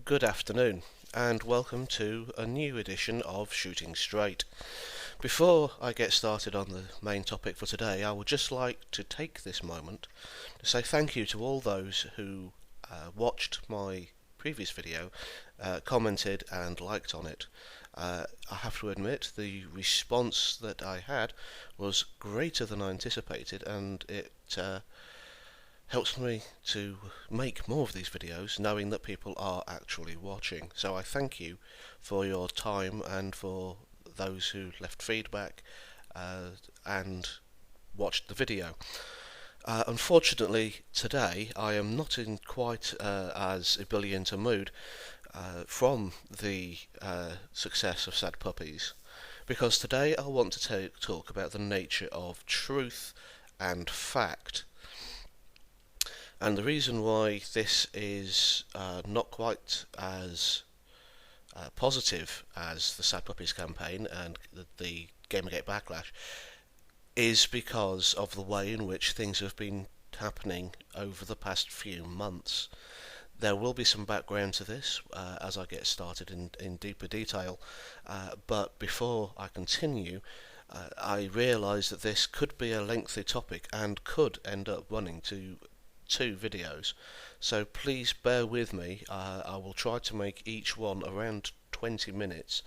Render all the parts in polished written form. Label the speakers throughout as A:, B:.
A: Good afternoon, and welcome to a new edition of Shooting Straight. Before I get started on the main topic for today, I would just like to take this moment to say thank you to all those who watched my previous video, commented and liked on it. I have to admit the response that I had was greater than I anticipated, and it helps me to make more of these videos knowing that people are actually watching. So I thank you for your time and for those who left feedback and watched the video. Unfortunately today I am not in quite as ebullient a mood from the success of Sad Puppies, because today I want to talk about the nature of truth and fact. And the reason why this is not quite as positive as the Sad Puppies campaign and the Gamergate backlash is because of the way in which things have been happening over the past few months. There will be some background to this as I get started in deeper detail, but before I continue, I realise that this could be a lengthy topic and could end up running to 2 videos, so please bear with me. I will try to make each one around 20 minutes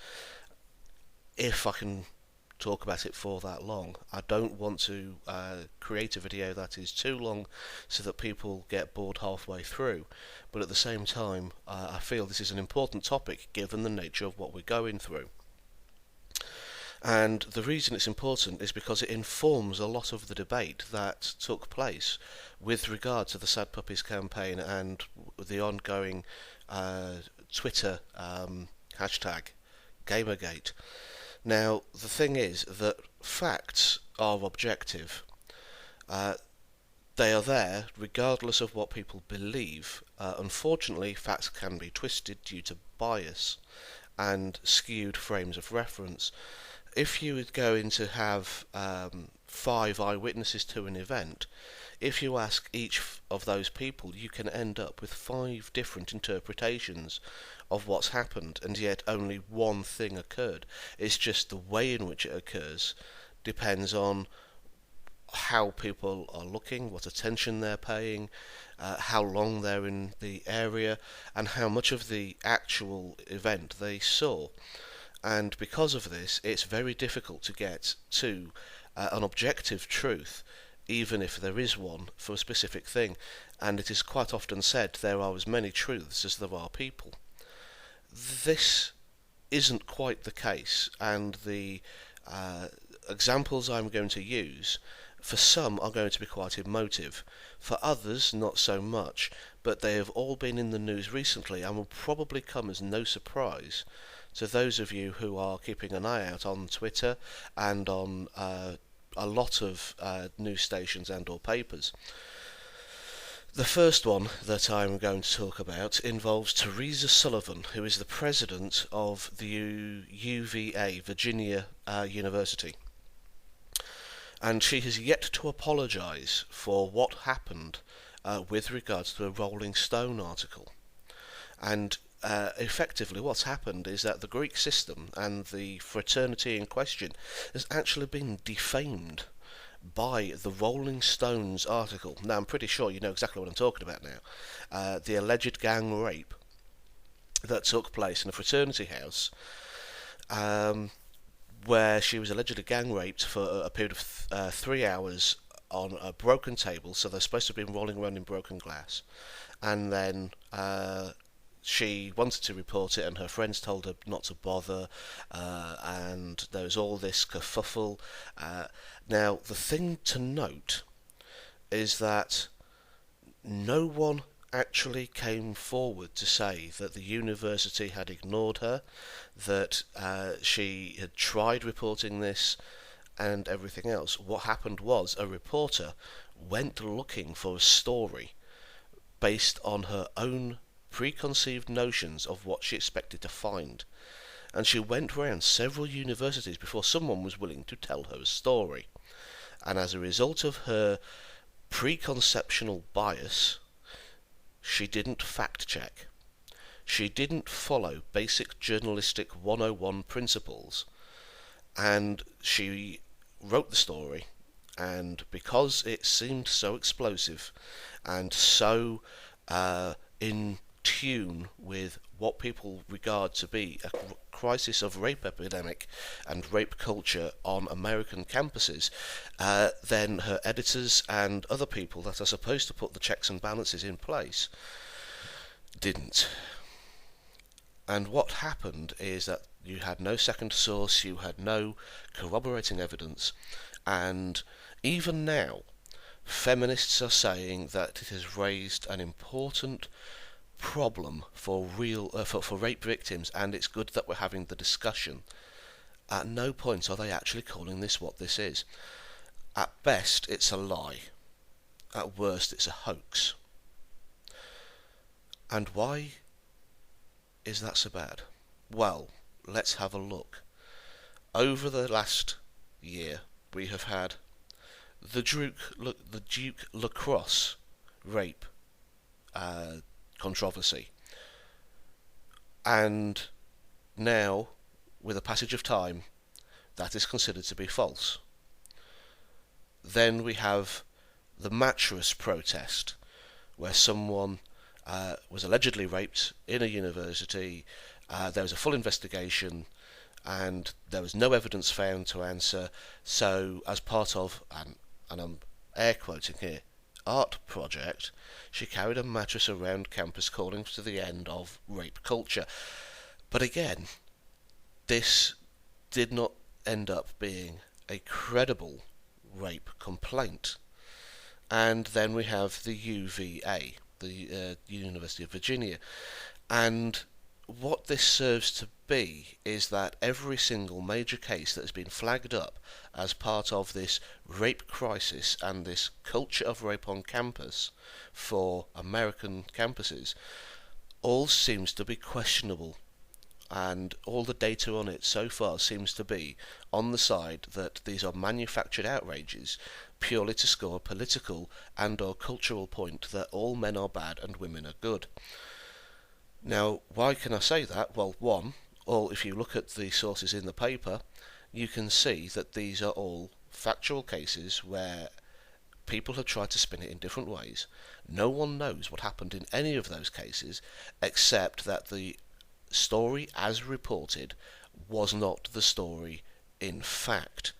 A: if I can talk about it for that long. I don't want to create a video that is too long so that people get bored halfway through, but at the same time I feel this is an important topic given the nature of what we're going through. And the reason it's important is because it informs a lot of the debate that took place with regard to the Sad Puppies campaign and the ongoing Twitter hashtag Gamergate. Now, the thing is that facts are objective. They are there regardless of what people believe. Unfortunately, facts can be twisted due to bias and skewed frames of reference. If you would go in to have 5 eyewitnesses to an event, if you ask each of those people, you can end up with 5 different interpretations of what's happened, and yet only one thing occurred. It's just the way in which it occurs depends on how people are looking, what attention they're paying, how long they're in the area, and how much of the actual event they saw. And because of this, it's very difficult to get to an objective truth, even if there is one for a specific thing. And it is quite often said there are as many truths as there are people. This isn't quite the case, and the examples I'm going to use, for some are going to be quite emotive, for others not so much, but they have all been in the news recently and will probably come as no surprise to those of you who are keeping an eye out on Twitter and on a lot of news stations and or papers. The first one that I'm going to talk about involves Teresa Sullivan, who is the president of the UVA, Virginia University. And she has yet to apologise for what happened with regards to a Rolling Stone article. And effectively what's happened is that the Greek system and the fraternity in question has actually been defamed by the Rolling Stones article. Now I'm pretty sure you know exactly what I'm talking about now. The alleged gang rape that took place in a fraternity house, where she was allegedly gang raped for a period of 3 hours on a broken table, so they're supposed to have been rolling around in broken glass, and then she wanted to report it and her friends told her not to bother, and there was all this kerfuffle. Now the thing to note is that no one actually came forward to say that the university had ignored her, that she had tried reporting this and everything else. What happened was a reporter went looking for a story based on her own preconceived notions of what she expected to find, and she went round several universities before someone was willing to tell her a story. And as a result of her preconceptional bias, she didn't fact check. She didn't follow basic journalistic 101 principles, and she wrote the story, and because it seemed so explosive and so in tune with what people regard to be a crisis of rape epidemic and rape culture on American campuses, then her editors and other people that are supposed to put the checks and balances in place didn't. And what happened is that you had no second source, you had no corroborating evidence, and even now, feminists are saying that it has raised an important problem for rape victims, and it's good that we're having the discussion. At no point are they actually calling this what this is. At best, it's a lie. At worst, it's a hoax. And why is that so bad? Well, let's have a look. Over the last year, we have had the Duke Lacrosse rape controversy, and now, with the passage of time, that is considered to be false. Then we have the mattress protest, where someone was allegedly raped in a university. There was a full investigation, and there was no evidence found to answer. So, as part of, and I'm air quoting here, art project, she carried a mattress around campus calling to the end of rape culture. But again, this did not end up being a credible rape complaint. And then we have the UVA, the University of Virginia, and what this serves to be is that every single major case that has been flagged up as part of this rape crisis and this culture of rape on campus for American campuses all seems to be questionable, and all the data on it so far seems to be on the side that these are manufactured outrages purely to score a political and or cultural point that all men are bad and women are good. Now, why can I say that? Well, one, if you look at the sources in the paper, you can see that these are all factual cases where people have tried to spin it in different ways. No one knows what happened in any of those cases, except that the story as reported was not the story in fact.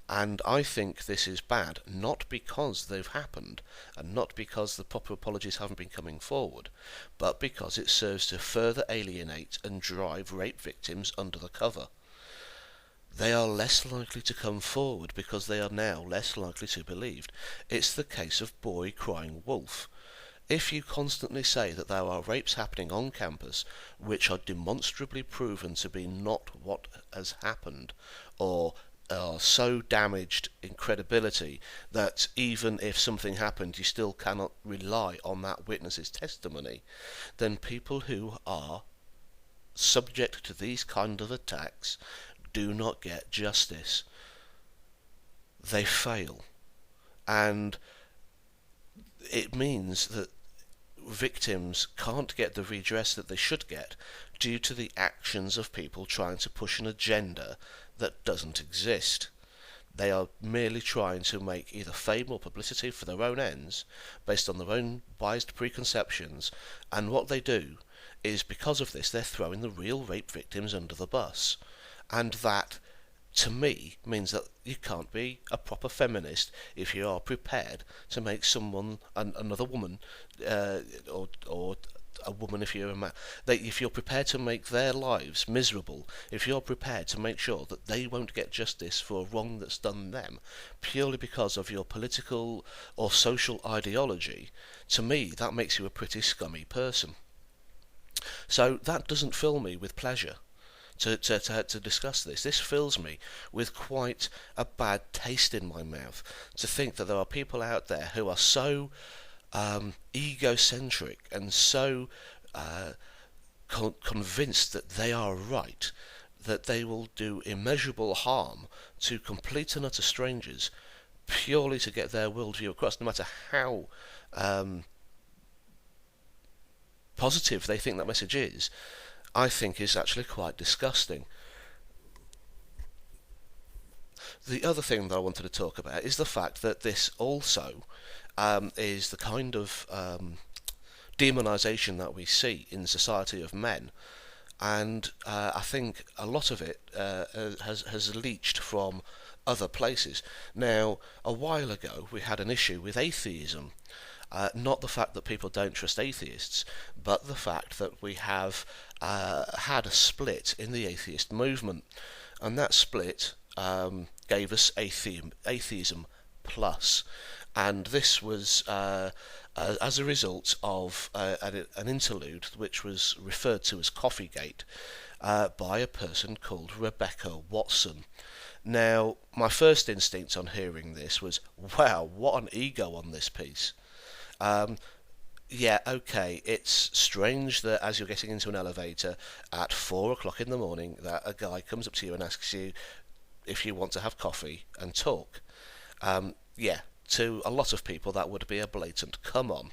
A: And I think this is bad, not because they've happened, and not because the proper apologies haven't been coming forward, but because it serves to further alienate and drive rape victims under the cover. They are less likely to come forward because they are now less likely to be believed. It's the case of boy crying wolf. If you constantly say that there are rapes happening on campus which are demonstrably proven to be not what has happened, or are so damaged in credibility that even if something happened you still cannot rely on that witness's testimony, then people who are subject to these kind of attacks do not get justice. They fail. And it means that victims can't get the redress that they should get due to the actions of people trying to push an agenda that doesn't exist. They are merely trying to make either fame or publicity for their own ends, based on their own biased preconceptions, and what they do is, because of this, they're throwing the real rape victims under the bus. And that, to me, means that you can't be a proper feminist if you are prepared to make someone, another woman, or a woman if you're a man, that if you're prepared to make their lives miserable, if you're prepared to make sure that they won't get justice for a wrong that's done them, purely because of your political or social ideology, to me that makes you a pretty scummy person. So that doesn't fill me with pleasure to discuss this. This fills me with quite a bad taste in my mouth to think that there are people out there who are so egocentric and so convinced that they are right, that they will do immeasurable harm to complete and utter strangers purely to get their worldview across, no matter how positive they think that message is, I think is actually quite disgusting. The other thing that I wanted to talk about is the fact that this also is the kind of demonisation that we see in society of men, and I think a lot of it has leached from other places. Now, a while ago we had an issue with atheism, not the fact that people don't trust atheists, but the fact that we have had a split in the atheist movement, and that split gave us atheism plus, and this was as a result of an interlude which was referred to as Coffeegate by a person called Rebecca Watson. Now, my first instinct on hearing this was, wow, what an ego on this piece. Yeah, okay, it's strange that as you're getting into an elevator at 4 o'clock in the morning that a guy comes up to you and asks you if you want to have coffee and talk. Yeah, to a lot of people that would be a blatant come on.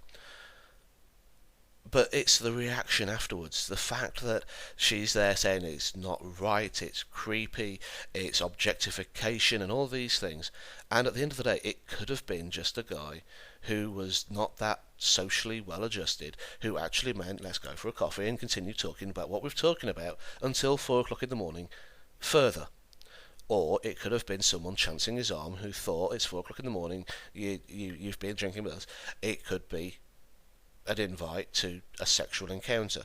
A: But it's the reaction afterwards, the fact that she's there saying it's not right, it's creepy, it's objectification and all these things, and at the end of the day it could have been just a guy who was not that socially well adjusted, who actually meant let's go for a coffee and continue talking about what we're talking about until 4 o'clock in the morning further. Or it could have been someone chancing his arm who thought it's 4 o'clock in the morning, you've been drinking with us. It could be an invite to a sexual encounter.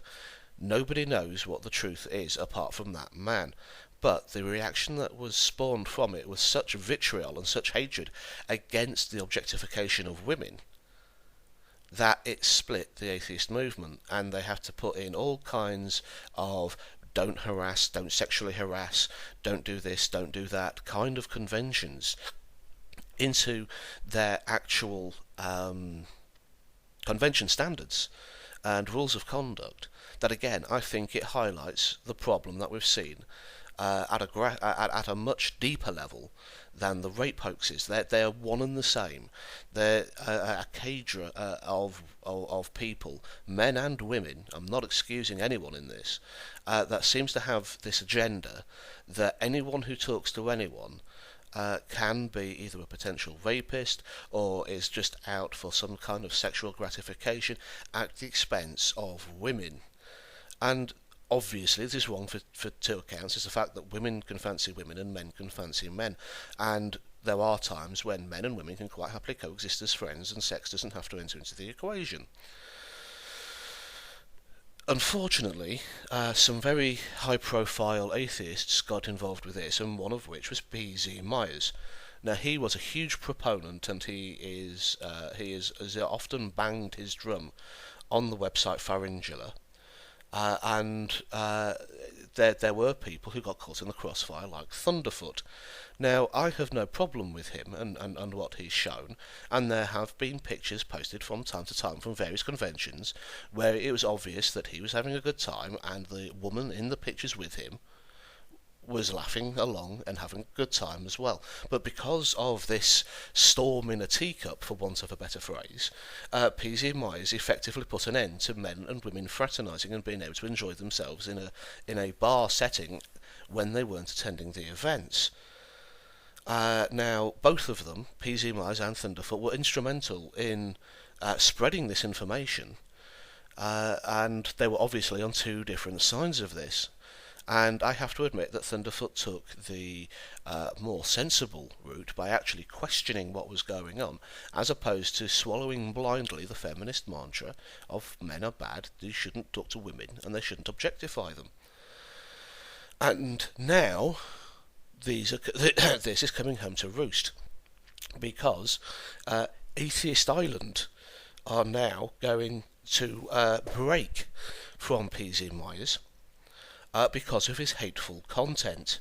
A: Nobody knows what the truth is apart from that man. But the reaction that was spawned from it was such vitriol and such hatred against the objectification of women that it split the atheist movement, and they have to put in all kinds of don't harass, don't sexually harass, don't do this, don't do that kind of conventions into their actual convention standards and rules of conduct. That again, I think it highlights the problem that we've seen at a much deeper level than the rape hoaxes. They're one and the same. They're a cadre of people, men and women. I'm not excusing anyone in this. That seems to have this agenda that anyone who talks to anyone can be either a potential rapist or is just out for some kind of sexual gratification at the expense of women. And obviously this is wrong for two accounts. It's the fact that women can fancy women and men can fancy men, and there are times when men and women can quite happily coexist as friends and sex doesn't have to enter into the equation. Unfortunately, some very high-profile atheists got involved with this, and one of which was P.Z. Myers. Now, he was a huge proponent, and he has often banged his drum on the website Pharyngula, and there were people who got caught in the crossfire, like Thunderfoot. Now, I have no problem with him and what he's shown, and there have been pictures posted from time to time from various conventions where it was obvious that he was having a good time, and the woman in the pictures with him was laughing along and having a good time as well. But because of this storm in a teacup, for want of a better phrase, P.Z. Myers effectively put an end to men and women fraternising and being able to enjoy themselves in a bar setting when they weren't attending the events. Now, both of them, P.Z. Myers and Thunderfoot, were instrumental in spreading this information, and they were obviously on two different sides of this. And I have to admit that Thunderfoot took the more sensible route by actually questioning what was going on, as opposed to swallowing blindly the feminist mantra of men are bad, they shouldn't talk to women, and they shouldn't objectify them. And now this is coming home to roost, because Atheist Island are now going to break from P.Z. Myers because of his hateful content.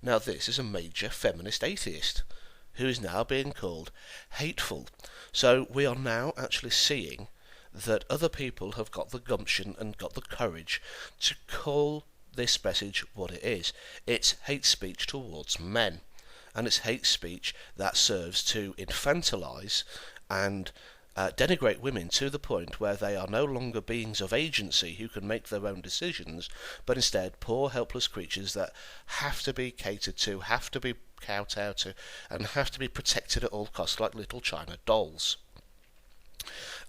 A: Now, this is a major feminist atheist who is now being called hateful. So we are now actually seeing that other people have got the gumption and got the courage to call this message what it is. It's hate speech towards men, and it's hate speech that serves to infantilise and denigrate women to the point where they are no longer beings of agency who can make their own decisions, but instead poor helpless creatures that have to be catered to, have to be kowtowed to, and have to be protected at all costs like little china dolls.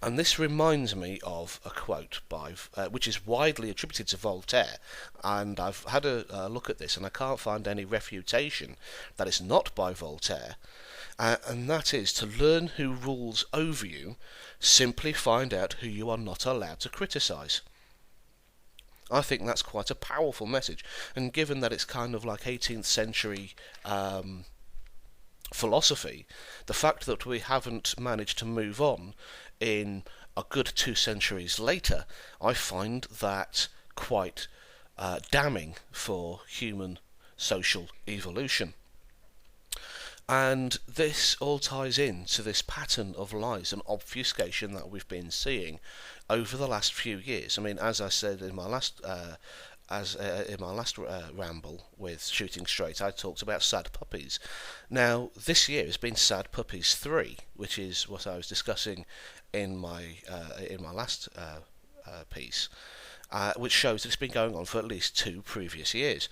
A: And this reminds me of a quote by, which is widely attributed to Voltaire, and I've had a look at this and I can't find any refutation that it's not by Voltaire, and that is, to learn who rules over you, simply find out who you are not allowed to criticise. I think that's quite a powerful message, and given that it's kind of like 18th century philosophy, the fact that we haven't managed to move on in a good 2 centuries later, I find that quite damning for human social evolution. And this all ties into this pattern of lies and obfuscation that we've been seeing over the last few years. I mean, as I said in my last ramble with Shooting Straight, I talked about sad puppies. Now, this year has been Sad Puppies 3, which is what I was discussing in my last piece, which shows that it's been going on for at least 2 previous years.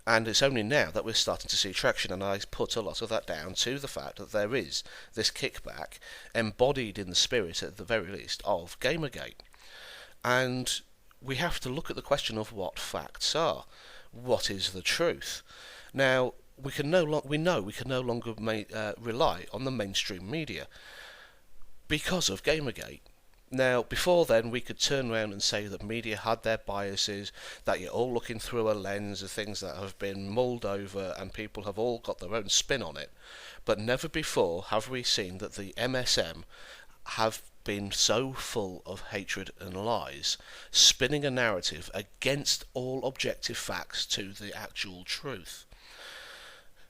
A: And it's only now that we're starting to see traction, and I put a lot of that down to the fact that there is this kickback embodied in the spirit, at the very least, of Gamergate. And we have to look at the question of what facts are. What is the truth? Now, we know we can no longer rely on the mainstream media because of Gamergate. Now, before then, we could turn around and say that media had their biases, that you're all looking through a lens of things that have been mulled over and people have all got their own spin on it. But never before have we seen that the MSM have been so full of hatred and lies, spinning a narrative against all objective facts to the actual truth.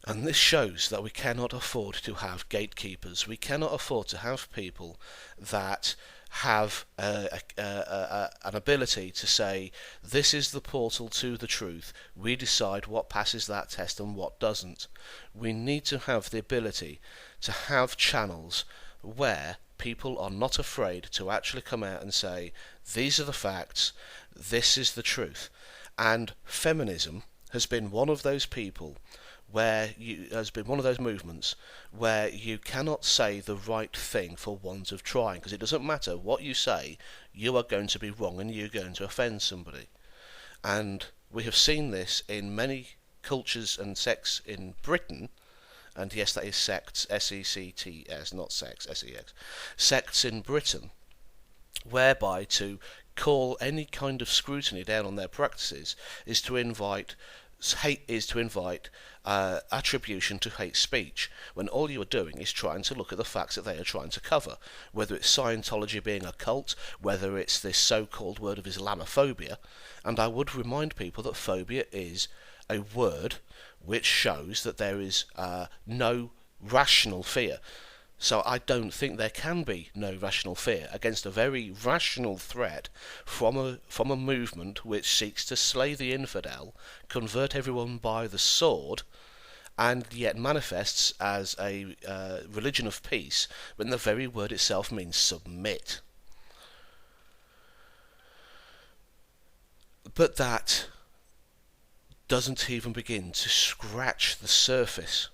A: And this shows that we cannot afford to have gatekeepers. We cannot afford to have people that have an ability to say, this is the portal to the truth, we decide what passes that test and what doesn't. We need to have the ability to have channels where people are not afraid to actually come out and say, these are the facts, this is the truth. And feminism has been one of those people has been one of those movements where you cannot say the right thing for want of trying, because it doesn't matter what you say, you are going to be wrong and you're going to offend somebody. And we have seen this in many cultures and sects in Britain, and yes, that is sects, S-E-C-T-S, not sex, S-E-X, sects in Britain, whereby to call any kind of scrutiny down on their practices is to invite attribution to hate speech, when all you are doing is trying to look at the facts that they are trying to cover, whether it's Scientology being a cult, whether it's this so-called word of Islamophobia. And I would remind people that phobia is a word which shows that there is no rational fear. So I don't think there can be no rational fear against a very rational threat from a movement which seeks to slay the infidel, convert everyone by the sword, and yet manifests as a religion of peace when the very word itself means submit. But that doesn't even begin to scratch the surface.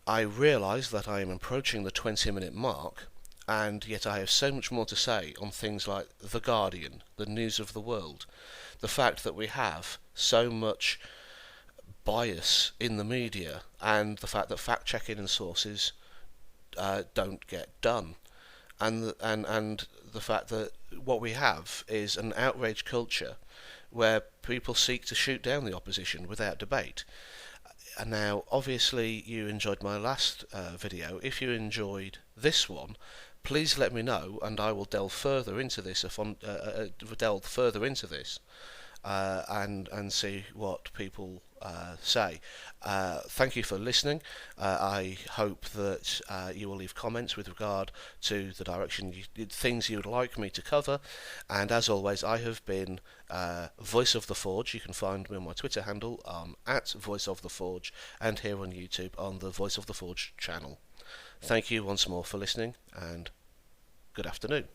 A: I realise that I am approaching the 20-minute mark, and yet I have so much more to say on things like The Guardian, the news of the world, the fact that we have so much bias in the media, and the fact that fact-checking and sources don't get done, and the fact that what we have is an outrage culture where people seek to shoot down the opposition without debate. And now, obviously, you enjoyed my last video. If you enjoyed this one, please let me know, and I will delve further into this. And see what people say. Thank you for listening. I hope that you will leave comments with regard to the direction, things you would like me to cover. And as always, I have been Voice of the Forge. You can find me on my Twitter handle at Voice of the Forge, and here on YouTube on the Voice of the Forge channel. Thank you once more for listening, and good afternoon.